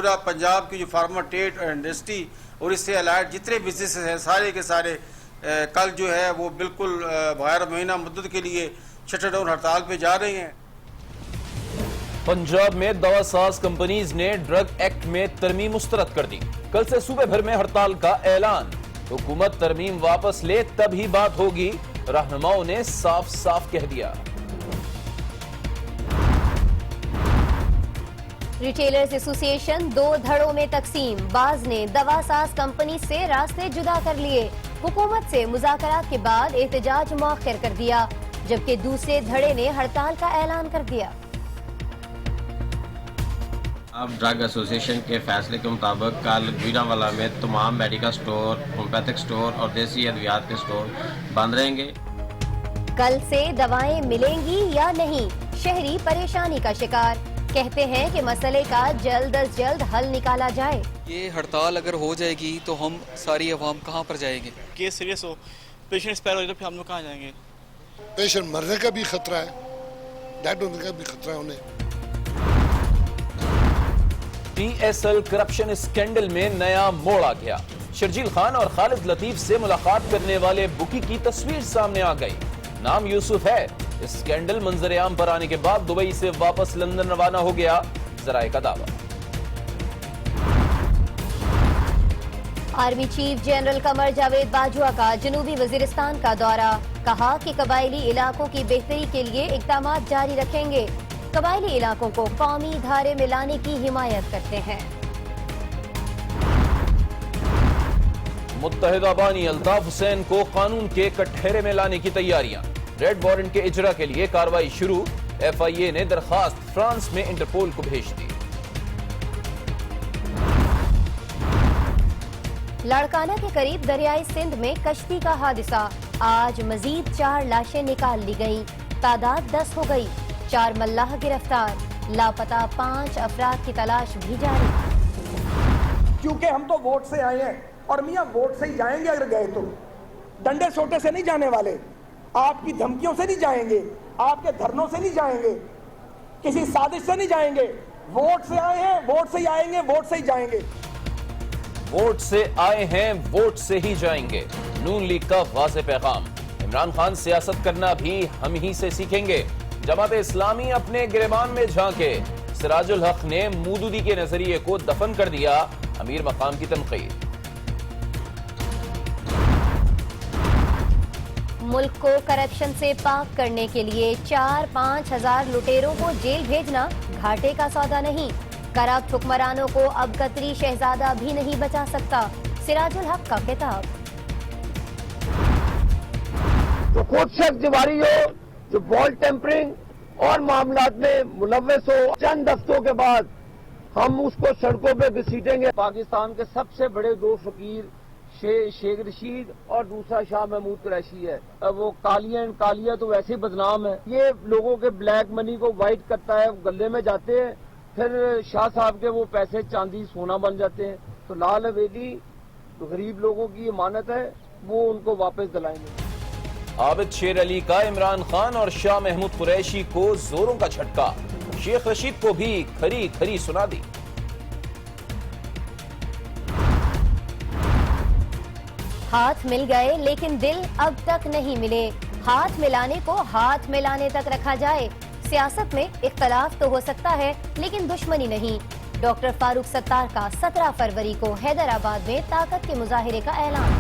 پورا پنجاب کی جو فارمر ٹریڈ اور انڈسٹری اور اس سے الائڈ جتنے بزنسز ہیں سارے کے سارے کل جو ہے وہ بالکل بغیر مہینہ مدت کے لیے شٹر ڈاؤن ہڑتال پہ جا رہے ہیں۔ پنجاب میں دوا ساز کمپنیز نے ڈرگ ایکٹ میں ترمیم مسترد کر دی۔ کل سے صوبے بھر میں ہڑتال کا اعلان۔ حکومت ترمیم واپس لے تب ہی بات ہوگی، رہنماؤں نے صاف صاف کہہ دیا۔ ریٹیلرز ایسوسی ایشن 2 دھڑوں میں تقسیم، بعض نے دوا ساز کمپنی سے راستے جدا کر لیے، حکومت سے مذاکرات کے بعد احتجاج مؤخر کر دیا، جبکہ دوسرے دھڑے نے ہڑتال کا اعلان کر دیا۔ اب ڈرگ ایسوسی ایشن کے فیصلے کے مطابق کل گوجرانوالہ میں تمام میڈیکل سٹور، ہومیوپیتھک سٹور اور دیسی ادویات کے سٹور بند رہیں گے۔ کل سے دوائیں ملیں گی یا نہیں، شہری پریشانی کا شکار، کہتے ہیں کہ مسئلے کا جلد از جلد حل نکالا جائے۔ یہ ہڑتال اگر ہو جائے گی تو ہم ساری عوام کہاں پر جائیں گے؟ کیس سیریس ہو، پیشنٹ ایکسپائر ہو جائے تو پھر ہم لوگ کہاں جائیں گے؟ پیشنٹ مرنے کا بھی خطرہ ہے، ڈیتھ ہونے کا بھی خطرہ ہے انہیں۔ T S L corruption scandal میں نیا موڑ آ گیا، شرجیل خان اور خالد لطیف سے ملاقات کرنے والے بکی کی تصویر سامنے آ گئی، نام یوسف ہے۔ اسکینڈل منظر عام پر آنے کے بعد دبئی سے واپس لندن روانہ ہو گیا، ذرائع کا دعویٰ۔ Army chief general Qamar Javed Bajwa کا جنوبی وزیرستان کا دورہ، کہا کہ قبائلی علاقوں کی بہتری کے لیے اقدامات جاری رکھیں گے، قبائلی علاقوں کو قومی دھارے میں لانے کی حمایت کرتے ہیں۔ متحدہ بانی الطاف حسین کو قانون کے کٹہرے میں لانے کی تیاریاں، ریڈ وارنٹ کے اجرا کے لیے کارروائی شروع، ایف آئی اے نے درخواست فرانس میں انٹرپول کو بھیج دی۔ لاڑکانہ کے قریب دریائے سندھ میں کشتی کا حادثہ، آج مزید 4 لاشیں نکال لی گئیں، تعداد 10 ہو گئی، 4 ملاح گرفتار، لاپتہ 5 افراد کی تلاش بھی جاری۔ کیونکہ ہم تو ووٹ سے آئے ہیں اور میاں ووٹ سے ہی جائیں گے، اگر گئے تو ڈنڈے سوٹے سے نہیں جانے والے، آپ کی دھمکیوں سے نہیں جائیں گے، آپ کے دھرنوں سے نہیں جائیں گے، کسی سازش سے نہیں جائیں گے، ووٹ سے آئے ہیں، ووٹ سے ہی آئیں گے، ووٹ سے ہی جائیں گے۔ ووٹ سے آئے ہیں، ووٹ سے ہی جائیں گے، نون لیگ کا واضح پیغام۔ عمران خان سیاست کرنا بھی ہم ہی سے سیکھیں گے، جماعت اسلامی اپنے گریبان میں جھانکے، سراج الحق نے مودودی کے نظریے کو دفن کر دیا، امیر مقام کی تنقید۔ ملک کو کرپشن سے پاک کرنے کے لیے 4-5 ہزار لٹیروں کو جیل بھیجنا گھاٹے کا سودا نہیں، کرپٹ حکمرانوں کو اب قطری شہزادہ بھی نہیں بچا سکتا، سراج الحق کا خطاب۔ جو خود شخص دیواری ہو، جو بال ٹیمپرنگ اور معاملات میں ملوث ہو، چند ہفتوں کے بعد ہم اس کو سڑکوں پہ گھسیٹیں گے۔ پاکستان کے سب سے بڑے 2 فقیر شیخ رشید اور دوسرا شاہ محمود قریشی ہے، وہ کالیہ تو ویسے ہی بدنام ہے، یہ لوگوں کے بلیک منی کو وائٹ کرتا ہے، گلے میں جاتے ہیں، پھر شاہ صاحب کے وہ پیسے چاندی سونا بن جاتے ہیں، تو لال حویلی غریب لوگوں کی امانت ہے، وہ ان کو واپس دلائیں گے۔ عابد شیر علی کا عمران خان اور شاہ محمود قریشی کو زوروں کا جھٹکا، شیخ رشید کو بھی کھری کھری سنا دی۔ ہاتھ مل گئے لیکن دل اب تک نہیں ملے، ہاتھ ملانے کو ہاتھ ملانے تک رکھا جائے، سیاست میں اختلاف تو ہو سکتا ہے لیکن دشمنی نہیں، ڈاکٹر فاروق ستار کا 17 فروری کو حیدرآباد میں طاقت کے مظاہرے کا اعلان۔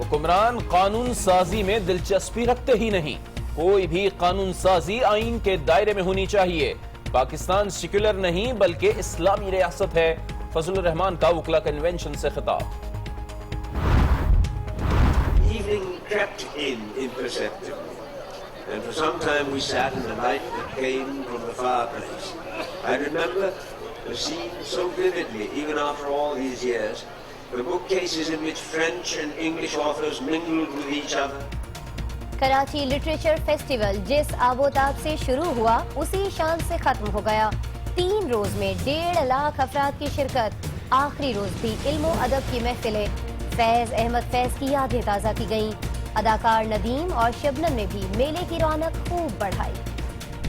حکمران قانون سازی میں دلچسپی رکھتے ہی نہیں، کوئی بھی قانون سازی آئین کے دائرے میں ہونی چاہیے، پاکستان سیکولر نہیں بلکہ اسلامی ریاست ہے، فضل الرحمان کا وکلا کنونشن سے خطاب۔ Evening crept in imperceptibly, and for some time we sat in the light that came from the fireplace. I remember the scene so vividly, even after all these years, the bookcases in which French and English authors mingled with each other. Karachi literature festival جس آبوتاب سے شروع ہوا اسی شان سے ختم ہو گیا، 3 روز میں 1.5 لاکھ افراد کی شرکت، آخری روز بھی علم و ادب کی محفلیں، فیض احمد فیض کی یادیں تازہ کی گئیں، اداکار ندیم اور شبنم نے بھی میلے کی رونق خوب بڑھائی۔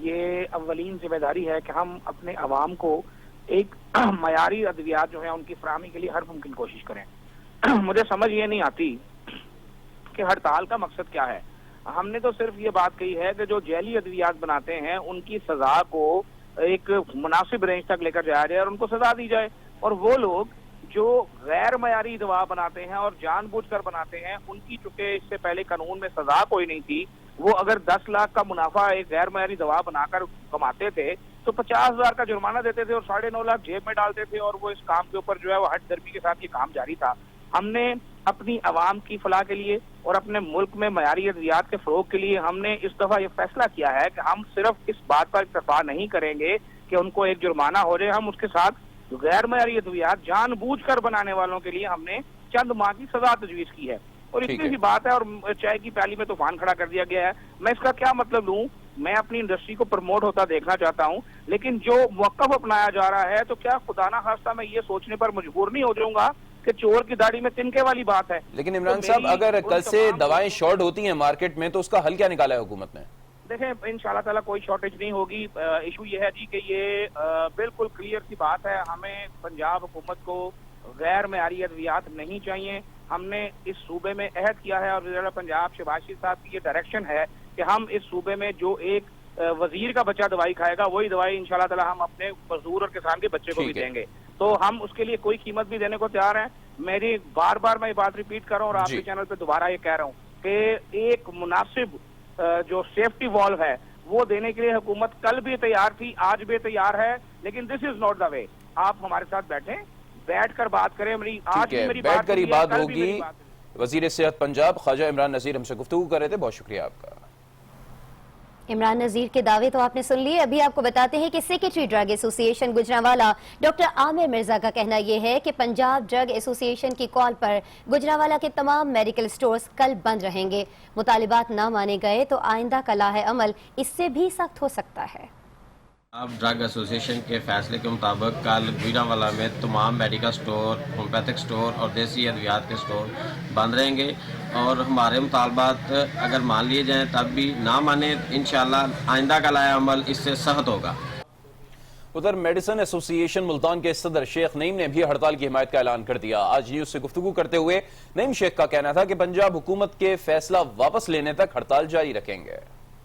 یہ اولین ذمہ داری ہے کہ ہم اپنے عوام کو ایک معیاری ادویات جو ہیں ان کی فراہمی کے لیے ہر ممکن کوشش کریں. مجھے سمجھ یہ نہیں آتی کہ ہڑتال کا مقصد کیا ہے. ہم نے تو صرف یہ بات کہی ہے کہ جو جعلی ادویات بناتے ہیں ان کی سزا کو ایک مناسب رینج تک لے کر جایا جائے اور ان کو سزا دی جائے, اور وہ لوگ جو غیر معیاری دوا بناتے ہیں اور جان بوجھ کر بناتے ہیں ان کی چونکہ اس سے پہلے قانون میں سزا کوئی نہیں تھی, وہ اگر 10 لاکھ کا منافع ایک غیر معیاری دوا بنا کر کماتے تھے تو 50,000 کا جرمانہ دیتے تھے اور 9.5 لاکھ جیب میں ڈالتے تھے, اور وہ اس کام کے اوپر جو ہے وہ ہٹ درمی کے ساتھ یہ کام جاری تھا. ہم نے اپنی عوام کی فلاح کے لیے اور اپنے ملک میں معیاری ادویات کے فروغ کے لیے ہم نے اس دفعہ یہ فیصلہ کیا ہے کہ ہم صرف اس بات پر اکتفا نہیں کریں گے کہ ان کو ایک جرمانہ ہو جائے, ہم اس کے ساتھ غیر معیاری ادویات جان بوجھ کر بنانے والوں کے لیے ہم نے چند ماہ کی سزا تجویز کی ہے. اور اتنی سی بات ہے, اور چائے کی پیالی میں طوفان کھڑا کر دیا گیا ہے. میں اس کا کیا مطلب لوں؟ میں اپنی انڈسٹری کو پروموٹ ہوتا دیکھنا چاہتا ہوں, لیکن جو موقف اپنایا جا رہا ہے تو کیا خدا نہ خواستہ میں یہ سوچنے پر مجبور نہیں ہو جاؤں گا کہ چور کی داڑھی میں تنکے والی بات ہے. لیکن عمران صاحب اگر کل سے دوائیں شارٹ ہوتی ہیں مارکیٹ میں تو اس کا حل کیا نکالا ہے حکومت نے؟ دیکھیں انشاءاللہ تعالیٰ کوئی شارٹیج نہیں ہوگی. ایشو یہ ہے جی کہ یہ بالکل کلیئر سی بات ہے, ہمیں پنجاب حکومت کو غیر معیاری ادویات نہیں چاہیے. ہم نے اس صوبے میں عہد کیا ہے اور وزیر پنجاب شہباز شریف صاحب کی یہ ڈائریکشن ہے کہ ہم اس صوبے میں جو ایک وزیر کا بچہ دوائی کھائے گا وہی دوائی انشاءاللہ تعالیٰ ہم اپنے مزدور اور کسان کے بچے کو بھی دیں گے. تو ہم اس کے لیے کوئی قیمت بھی دینے کو تیار ہیں. میری بار بار میں یہ بات ریپیٹ کر رہا ہوں اور آپ کے چینل پہ دوبارہ یہ کہہ رہا ہوں کہ ایک مناسب جو سیفٹی والو ہے وہ دینے کے لیے حکومت کل بھی تیار تھی, آج بھی تیار ہے, لیکن دس از ناٹ دا وے. آپ ہمارے ساتھ بیٹھیں, بیٹھ کر بات کریں. آج بھی میری بیٹھ کر ہی بات ہوگی. وزیر صحت پنجاب خواجہ عمران نذیر ہم سے گفتگو کر رہے تھے, بہت شکریہ آپ کا. عمران نذیر کے دعوے تو آپ نے سن لیے. ابھی آپ کو بتاتے ہیں کہ سیکریٹری ڈرگ ایسوسی ایشن گجرانوالہ ڈاکٹر عامر مرزا کا کہنا یہ ہے کہ پنجاب ڈرگ ایسوسی ایشن کی کال پر گجرانوالہ کے تمام میڈیکل سٹورز کل بند رہیں گے. مطالبات نہ مانے گئے تو آئندہ کا لاہ عمل اس سے بھی سخت ہو سکتا ہے. اب ڈرگ ایسوسی ایشن کے فیصلے کے مطابق کل گجرانوالہ میں تمام میڈیکل سٹور, ہومیوپیتھک سٹور اور دیسی ادویات کے سٹور بند رہیں گے, اور ہمارے مطالبات اگر مان لیے جائیں تب بھی نہ مانے انشاءاللہ آئندہ کا لائحہ عمل اس سے سخت ہوگا. ادھر میڈیسن ایسوسی ایشن ملتان کے صدر شیخ نعیم نے بھی ہڑتال کی حمایت کا اعلان کر دیا. آج نیوز سے گفتگو کرتے ہوئے نعیم شیخ کا کہنا تھا کہ پنجاب حکومت کے فیصلہ واپس لینے تک ہڑتال جاری رکھیں گے.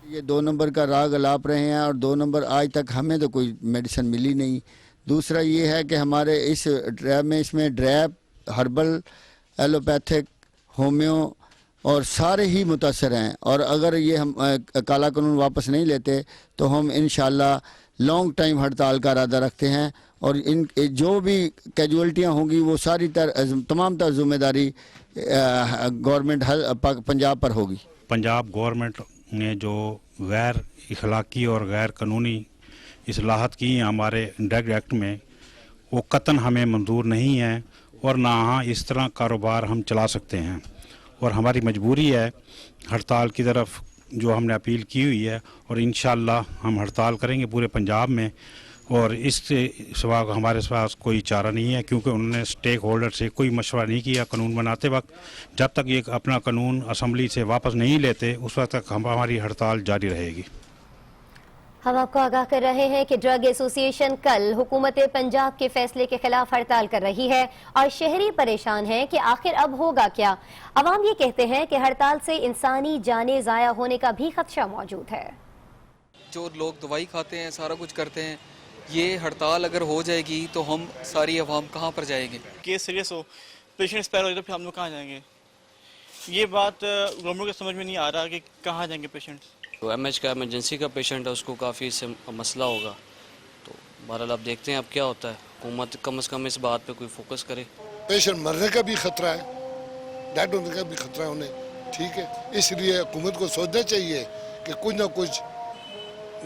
یہ 2 نمبر کا راگ الاپ رہے ہیں اور 2 نمبر آج تک ہمیں تو کوئی میڈیسن ملی نہیں. دوسرا یہ ہے کہ ہمارے اس ڈریب میں ڈریب, ہربل, ایلوپیتھک, ہومیو اور سارے ہی متاثر ہیں, اور اگر یہ ہم کالا قانون واپس نہیں لیتے تو ہم انشاءاللہ لانگ ٹائم ہڑتال کا ارادہ رکھتے ہیں, اور ان جو بھی کیجوالٹیاں ہوں گی وہ ساری تمام تر ذمہ داری گورنمنٹ پنجاب پر ہوگی. پنجاب گورنمنٹ نے جو غیر اخلاقی اور غیر قانونی اصلاحات کی ہیں ہمارے ڈرگ ایکٹ میں, وہ قطعاً ہمیں منظور نہیں ہیں, اور نہ اس طرح کاروبار ہم چلا سکتے ہیں. اور ہماری مجبوری ہے ہڑتال کی طرف جو ہم نے اپیل کی ہوئی ہے, اور انشاءاللہ ہم ہڑتال کریں گے پورے پنجاب میں, اور اس سے سوا ہمارے پاس کوئی چارہ نہیں ہے, کیونکہ انہوں نے اسٹیک ہولڈر سے کوئی مشورہ نہیں کیا قانون بناتے وقت. جب تک یہ اپنا قانون اسمبلی سے واپس نہیں لیتے اس وقت تک ہماری ہڑتال جاری رہے گی. ہم آپ کو آگاہ کر رہے ہیں کہ ڈرگ ایسوسی ایشن کل حکومت پنجاب کے فیصلے کے خلاف ہڑتال کر رہی ہے, اور شہری پریشان ہیں کہ آخر اب ہوگا کیا. عوام یہ کہتے ہیں کہ ہڑتال سے انسانی جانیں ضائع ہونے کا بھی خدشہ موجود ہے. جو لوگ دوائی کھاتے ہیں, سارا کچھ کرتے ہیں, یہ ہڑتال اگر ہو جائے گی تو ہم ساری عوام کہاں پر جائیں گے؟ کیس سیریس ہو, پیشنٹ ایکسپائر ہو جائے تو پھر ہم لوگ کہاں جائیں گے؟ یہ بات گورنمنٹ کو سمجھ میں نہیں آ رہا کہ کہاں جائیں گے پیشنٹس. ایم ایچ کا ایمرجنسی کا پیشنٹ ہے, اس کو کافی اس سے مسئلہ ہوگا. تو بہرحال اب دیکھتے ہیں اب کیا ہوتا ہے. حکومت کم از کم اس بات پہ کوئی فوکس کرے. پیشنٹ مرنے کا بھی خطرہ ہے, ڈیتھ ہونے کا بھی خطرہ ہے انہیں, ٹھیک ہے. اس لیے حکومت کو سوچنا چاہیے کہ کچھ نہ کچھ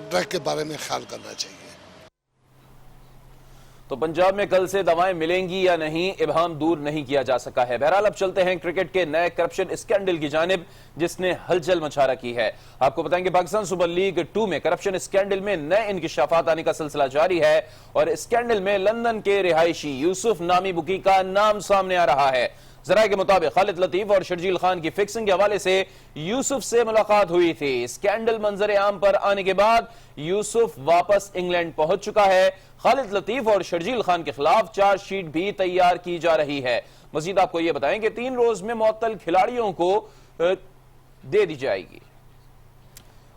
ڈرگ کے بارے میں خیال کرنا چاہیے. تو پنجاب میں کل سے دوائیں ملیں گی یا نہیں, ابہام دور نہیں کیا جا سکا ہے. بہرحال اب چلتے ہیں کرکٹ کے نئے کرپشن اسکینڈل کی جانب جس نے ہلچل مچا رکھی ہے. آپ کو بتائیں کہ پاکستان سپر لیگ 2 میں کرپشن اسکینڈل میں نئے انکشافات آنے کا سلسلہ جاری ہے, اور اسکینڈل میں لندن کے رہائشی یوسف نامی بکی کا نام سامنے آ رہا ہے. ذرائع کے مطابق خالد لطیف اور شرجیل خان کی فکسنگ کے حوالے سے یوسف سے ملاقات ہوئی تھی. اسکینڈل منظر عام پر آنے کے بعد یوسف واپس انگلینڈ پہنچ چکا ہے. خالد لطیف اور شرجیل خان کے خلاف چارج شیٹ بھی تیار کی جا رہی ہے. مزید آپ کو یہ بتائیں کہ 3 روز میں معطل کھلاڑیوں کو دے دی جائے گی.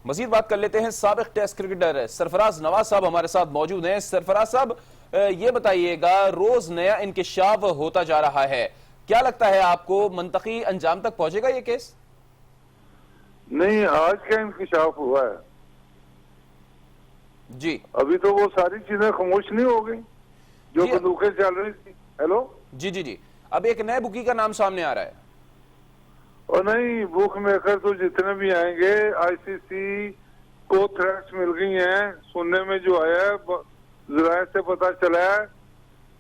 مزید بات کر لیتے ہیں سابق ٹیسٹ کرکٹر سرفراز نواز صاحب ہمارے ساتھ موجود ہیں. سرفراز صاحب یہ بتائیے گا روز نیا انکشاف ہوتا جا رہا ہے, کیا لگتا ہے آپ کو منطقی انجام تک پہنچے گا یہ کیس؟ نہیں, آج کا انکشاف ہوا ہے جی, ابھی تو وہ ساری چیزیں خاموش نہیں ہو گئی جو بندوقیں چل رہی تھی. ہیلو جی جی جی, اب ایک نئے بکی کا نام سامنے آ رہا ہے. اور نہیں, بک میکر تو جتنے بھی آئیں گے, آئی سی سی کو تھریٹس مل گئی ہیں. سننے میں جو آیا ہے ذرائع سے پتا چلا ہے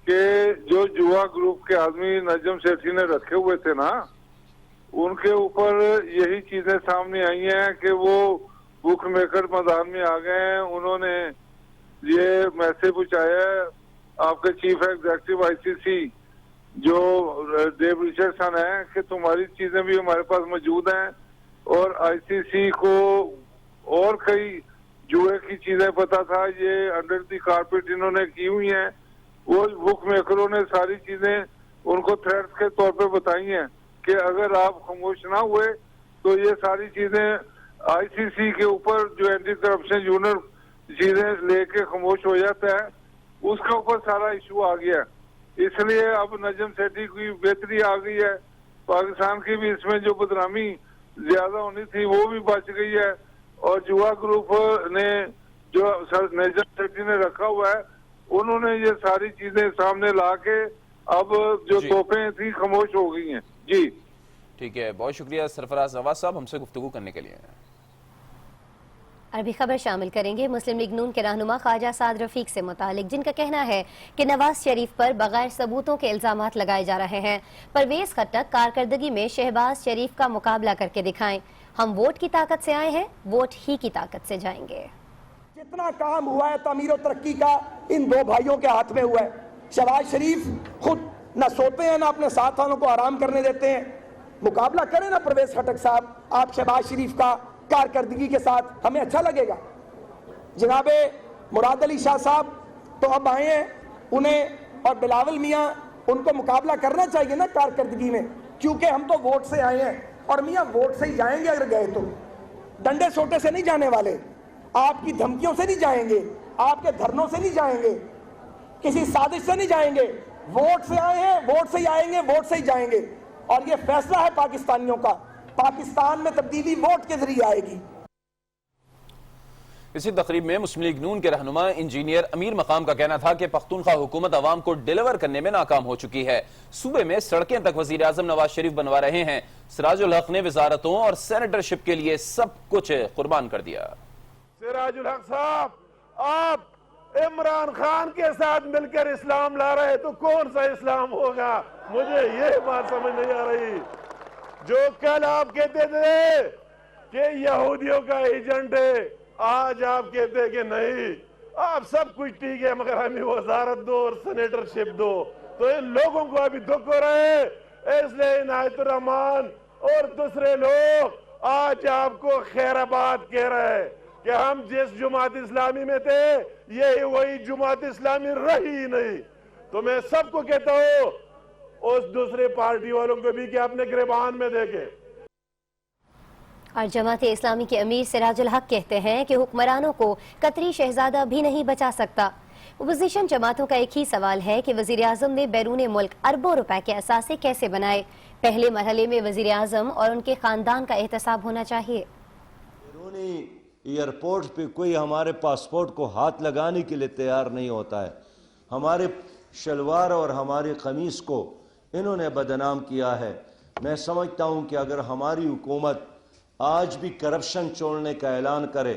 کہ جو جوا گروپ کے آدمی نجم سیٹھی نے رکھے ہوئے تھے نا, ان کے اوپر یہی چیزیں سامنے آئی ہیں کہ وہ بک میکر میدان میں آ گئے ہیں. انہوں نے یہ میسج پہنچایا ہے آپ کے چیف ایگزیکٹو آئی سی سی جو ڈیو رچرڈسن ہے کہ تمہاری چیزیں بھی ہمارے پاس موجود ہیں, اور آئی سی سی کو اور کئی جوئے کی چیزیں پتا تھا, یہ انڈر دی کارپیٹ انہوں نے کی ہوئی ہیں. وہ بک میکروں نے ساری چیزیں ان کو تھریٹس کے طور پہ بتائی ہیں کہ اگر آپ خاموش نہ ہوئے تو یہ ساری چیزیں آئی سی سی کے اوپر جو اینٹی کرپشن یونٹ چیزیں لے کے خاموش ہو جاتا ہے, اس کے اوپر سارا ایشو آ گیا. اس لیے اب نجم سیٹھی کی بہتری آ گئی ہے, پاکستان کی بھی اس میں جو بدنامی زیادہ ہونی تھی وہ بھی بچ گئی ہے, اور جوا گروپ نے جو نجم سیٹھی نے رکھا ہوا ہے انہوں نے یہ ساری چیزیں سامنے لا کے اب جو توپیں تھی خاموش ہو گئی ہیں. جی ٹھیک ہے, بہت شکریہ سرفراز نواز صاحب ہم سے گفتگو کرنے کے لیے. عربی خبر شامل کریں گے. مسلم لیگ نون کے رہنما خواجہ سعد رفیق سے متعلق جن کا کہنا ہے کہ نواز شریف پر بغیر ثبوتوں کے الزامات لگائے جا رہے ہیں. پرویز خٹک کارکردگی میں شہباز شریف کا مقابلہ کر کے دکھائیں. ہم ووٹ کی طاقت سے آئے ہیں, ووٹ ہی کی طاقت سے جائیں گے. جتنا کام ہوا ہے تعمیر و ترقی کا ان 2 بھائیوں کے ہاتھ میں ہوا ہے. شہباز شریف خود نہ سوتے ہیں نہ اپنے ساتھ والوں کو آرام کرنے دیتے ہیں. مقابلہ کریں نا پرویز خٹک صاحب آپ شہباز شریف کا کارکردگی کے ساتھ, ہمیں اچھا لگے گا. جناب مراد علی شاہ صاحب تو اب آئے ہیں, انہیں اور بلاول میاں ان کو مقابلہ کرنا چاہیے نا کارکردگی میں, کیونکہ ہم تو ووٹ سے آئے ہیں, اور میاں ووٹ سے ہی جائیں گے. اگر گئے تو ڈنڈے سوٹے سے نہیں جانے والے, آپ کی دھمکیوں سے نہیں جائیں گے, آپ کے دھرنوں سے نہیں جائیں گے, کسی سازش سے نہیں جائیں گے. ووٹ سے آئے ہیں, ووٹ سے ہی آئیں گے, ووٹ سے ہی جائیں گے. اور یہ فیصلہ ہے پاکستانیوں کا, پاکستان میں تبدیلی ووٹ کے ذریعے آئے گی. اسی تقریب میں مسلم لیگ نون کے رہنما انجینئر امیر مقام کا کہنا تھا کہ پختونخوا حکومت عوام کو ڈیلیور کرنے میں ناکام ہو چکی ہے. صوبے میں سڑکیں تک وزیر اعظم نواز شریف بنوا رہے ہیں. سراج الحق نے وزارتوں اور سینیٹرشپ کے لیے سب کچھ قربان کر دیا. سراج الحق صاحب, آپ عمران خان کے ساتھ مل کر اسلام لا رہے تو کون سا اسلام ہوگا؟ مجھے یہ بات سمجھ نہیں آ رہی. جو کل آپ کہتے تھے کہ یہودیوں کا ایجنٹ ہے, آج آپ کہتے ہیں کہ نہیں, آپ سب کچھ ٹھیک ہے مگر ہمیں وزارت دو اور سینیٹرشپ دو. تو ان لوگوں کو ابھی دکھ ہو رہے ہیں, اس لیے عنایت الرحمان اور دوسرے لوگ آج آپ کو خیر آباد کہہ رہے ہیں کہ ہم جس جماعت اسلامی میں تھے یہی وہی جماعت اسلامی رہی نہیں. تو میں سب کو کہتا ہوں, اس دوسرے پارٹی والوں کو بھی کہ اپنے گریبان میں دیکھیں. اور جماعت اسلامی کے امیر سراج الحق کہتے ہیں کہ حکمرانوں کو قطری شہزادہ بھی نہیں بچا سکتا. اپوزیشن جماعتوں کا ایک ہی سوال ہے کہ وزیر اعظم نے بیرون ملک اربوں روپے کے اثاثے کیسے بنائے. پہلے مرحلے میں وزیر اعظم اور ان کے خاندان کا احتساب ہونا چاہیے. بیرونی ایئرپورٹ پہ کوئی ہمارے پاسپورٹ کو ہاتھ لگانے کے لیے تیار نہیں ہوتا ہے. ہمارے شلوار اور ہماری قمیص کو انہوں نے بدنام کیا ہے. میں سمجھتا ہوں کہ اگر ہماری حکومت آج بھی کرپشن چھوڑنے کا اعلان کرے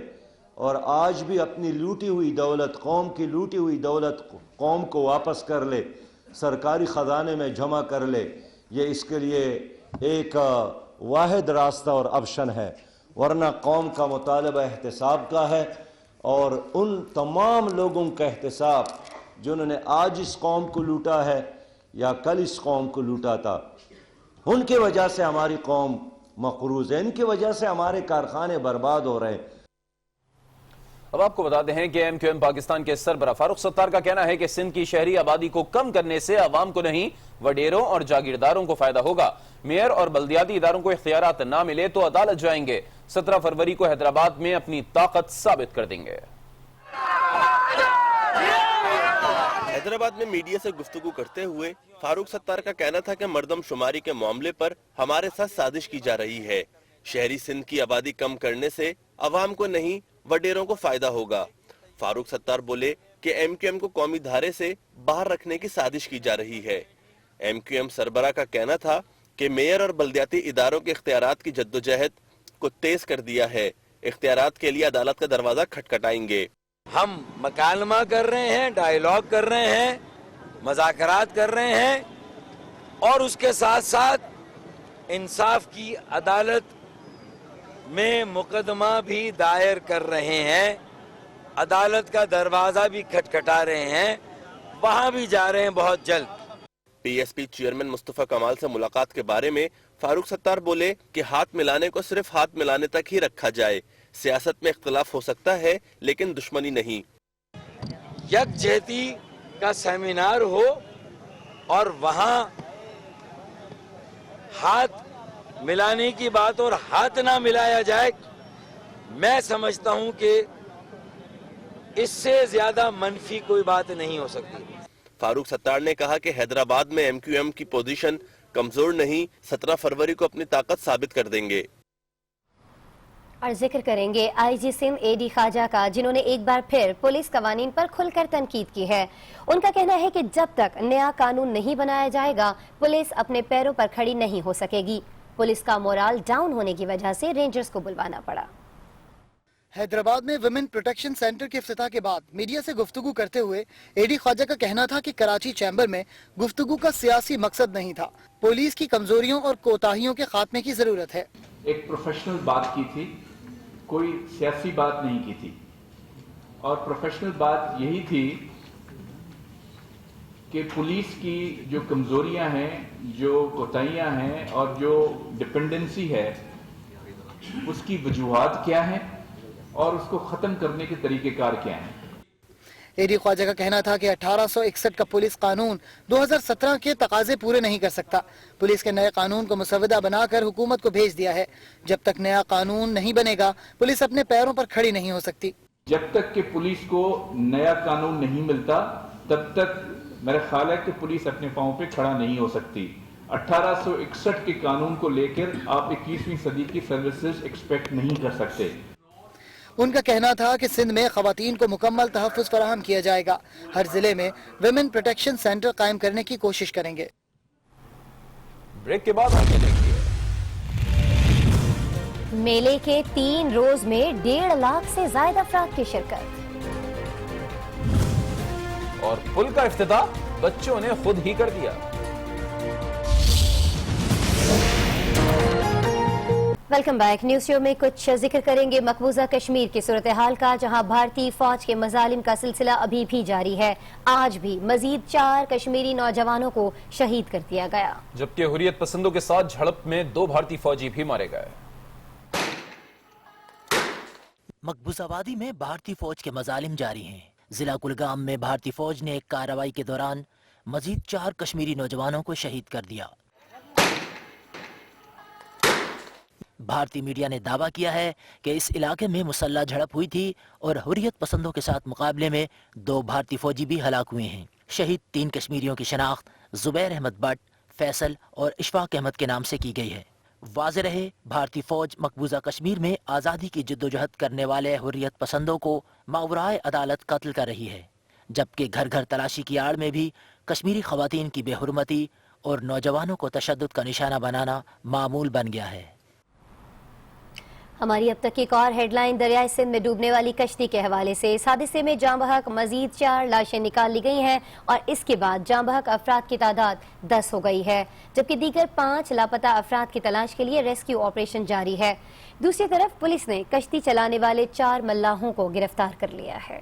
اور آج بھی اپنی لوٹی ہوئی دولت, قوم کی لوٹی ہوئی دولت قوم کو واپس کر لے, سرکاری خزانے میں جمع کر لے, یہ اس کے لیے ایک واحد راستہ اور آپشن ہے. ورنہ قوم کا مطالبہ احتساب کا ہے, اور ان تمام لوگوں کا احتساب جنہوں نے آج اس قوم کو لوٹا ہے یا کل اس قوم کو لوٹا تھا, ان کی وجہ سے ہماری قوم مقروض ہے، ان کی وجہ سے ہمارے کارخانے برباد ہو رہے ہیں۔ اب آپ کو بتاتے ہیں کہ ایم کیو ایم پاکستان کے سربراہ فاروق ستار کا کہنا ہے کہ سندھ کی شہری آبادی کو کم کرنے سے عوام کو نہیں وڈیروں اور جاگیرداروں کو فائدہ ہوگا۔ میئر اور بلدیاتی اداروں کو اختیارات نہ ملے تو عدالت جائیں گے۔ 17 فروری کو حیدرآباد میں اپنی طاقت ثابت کر دیں گے۔ حیدرآباد میں میڈیا سے گفتگو کرتے ہوئے فاروق ستار کا کہنا تھا کہ مردم شماری کے معاملے پر ہمارے ساتھ سازش کی جا رہی ہے۔ شہری سندھ کی آبادی کم کرنے سے عوام کو نہیں وڈیروں کو فائدہ ہوگا۔ فاروق ستار بولے کہ ایم کیو ایم کو قومی دھارے سے باہر رکھنے کی سازش کی جا رہی ہے۔ ایم کیو ایم سربراہ کا کہنا تھا کہ میئر اور بلدیاتی اداروں کے اختیارات کی جدوجہد کو تیز کر دیا ہے۔ اختیارات کے لیے عدالت کا دروازہ کھٹکھٹائیں گے۔ ہم مکالمہ کر رہے ہیں، ڈائیلاگ کر رہے ہیں، مذاکرات کر رہے ہیں، اور اس کے ساتھ ساتھ انصاف کی عدالت میں مقدمہ بھی دائر کر رہے ہیں، عدالت کا دروازہ بھی کھٹکھٹا رہے ہیں، وہاں بھی جا رہے ہیں بہت جلد۔ پی ایس پی چیئرمین مصطفیٰ کمال سے ملاقات کے بارے میں فاروق ستار بولے کہ ہاتھ ملانے کو صرف ہاتھ ملانے تک ہی رکھا جائے۔ سیاست میں اختلاف ہو سکتا ہے لیکن دشمنی نہیں۔ یکجہتی کا سیمینار ہو اور وہاں ہاتھ ملانے کی بات اور ہاتھ نہ ملایا جائے، میں سمجھتا ہوں کہ اس سے زیادہ منفی کوئی بات نہیں ہو سکتی۔ فاروق ستار نے کہا کہ حیدرآباد میں ایم کیو ایم کی پوزیشن کمزور نہیں، 17 فروری کو اپنی طاقت ثابت کر دیں گے۔ اور ذکر کریں گے آئی جی سندھ اے ڈی خواجہ کا، جنہوں نے ایک بار پھر پولیس قوانین پر کھل کر تنقید کی ہے۔ ان کا کہنا ہے کہ جب تک نیا قانون نہیں بنایا جائے گا پولیس اپنے پیروں پر کھڑی نہیں ہو سکے گی۔ پولیس کا مورال ڈاؤن ہونے کی وجہ سے رینجرز کو بلوانا پڑا۔ حیدرآباد میں ویمن پروٹیکشن سینٹر کے افتتاح کے بعد میڈیا سے گفتگو کرتے ہوئے اے ڈی خواجہ کا کہنا تھا کہ کراچی چیمبر میں گفتگو کا سیاسی مقصد نہیں تھا، پولیس کی کمزوریوں اور کوتاہیوں کے خاتمے کی ضرورت ہے۔ ایک پروفیشنل بات کی تھی، کوئی سیاسی بات نہیں کی تھی، اور پروفیشنل بات یہی تھی کہ پولیس کی جو کمزوریاں ہیں، جو کوتاہیاں ہیں اور جو ڈپینڈنسی ہے اس کی وجوہات کیا ہیں اور اس کو ختم کرنے کے طریقہ کار کیا ہیں۔ اے ڈی خواجہ کا کہنا تھا کہ 1861 کا پولیس قانون 2017 کے تقاضے پورے نہیں کر سکتا۔ پولیس کے نئے قانون کو مسودہ بنا کر حکومت کو بھیج دیا ہے۔ جب تک نیا قانون نہیں بنے گا پولیس اپنے پیروں پر کھڑی نہیں ہو سکتی۔ جب تک کہ پولیس کو نیا قانون نہیں ملتا تب تک میرا خیال ہے کہ پولیس اپنے پاؤں پہ کھڑا نہیں ہو سکتی۔ 1861 کے قانون کو لے کر آپ 21ویں صدی کی سروسز ایکسپیکٹ نہیں کر سکتے۔ ان کا کہنا تھا کہ سندھ میں خواتین کو مکمل تحفظ فراہم کیا جائے گا۔ ہر ضلع میں ویمن پروٹیکشن سینٹر قائم کرنے کی کوشش کریں گے۔ بریک کے بعد آگے دیکھیے۔ میلے کے 3 روز میں 1.5 لاکھ سے زائد افراد کی شرکت۔ اور پل کا افتتاح بچوں نے خود ہی کر دیا۔ Welcome back. نیوز شو میں کچھ ذکر کریں گے مقبوضہ کشمیر کی صورتحال کا، جہاں بھارتی فوج کے مظالم کا سلسلہ ابھی بھی جاری ہے۔ آج بھی مزید 4 کشمیری نوجوانوں کو شہید کر دیا گیا، جبکہ حریت پسندوں کے ساتھ جھڑپ میں 2 بھارتی فوجی بھی مارے گئے۔ مقبوضہ وادی میں بھارتی فوج کے مظالم جاری ہیں۔ ضلع کلگام میں بھارتی فوج نے ایک کارروائی کے دوران مزید 4 کشمیری نوجوانوں کو شہید کر دیا۔ بھارتی میڈیا نے دعویٰ کیا ہے کہ اس علاقے میں مسلح جھڑپ ہوئی تھی اور حریت پسندوں کے ساتھ مقابلے میں 2 بھارتی فوجی بھی ہلاک ہوئے ہیں۔ شہید 3 کشمیریوں کی شناخت زبیر احمد بٹ، فیصل اور اشفاق احمد کے نام سے کی گئی ہے۔ واضح رہے، بھارتی فوج مقبوضہ کشمیر میں آزادی کی جدوجہد کرنے والے حریت پسندوں کو ماورائے عدالت قتل کر رہی ہے، جبکہ گھر گھر تلاشی کی آڑ میں بھی کشمیری خواتین کی بے حرمتی اور نوجوانوں کو تشدد کا نشانہ بنانا معمول بن گیا ہے۔ ہماری اب تک کی ایک اور ہیڈ لائن دریائے سندھ میں ڈوبنے والی کشتی کے حوالے سے۔ اس حادثے میں جاں بحق مزید 4 لاشیں نکال لی گئی ہیں اور اس کے بعد جاں بحق افراد کی تعداد 10 ہو گئی ہے، جبکہ دیگر 5 لاپتہ افراد کی تلاش کے لیے ریسکیو آپریشن جاری ہے۔ دوسری طرف پولیس نے کشتی چلانے والے 4 ملاحوں کو گرفتار کر لیا ہے۔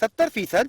70%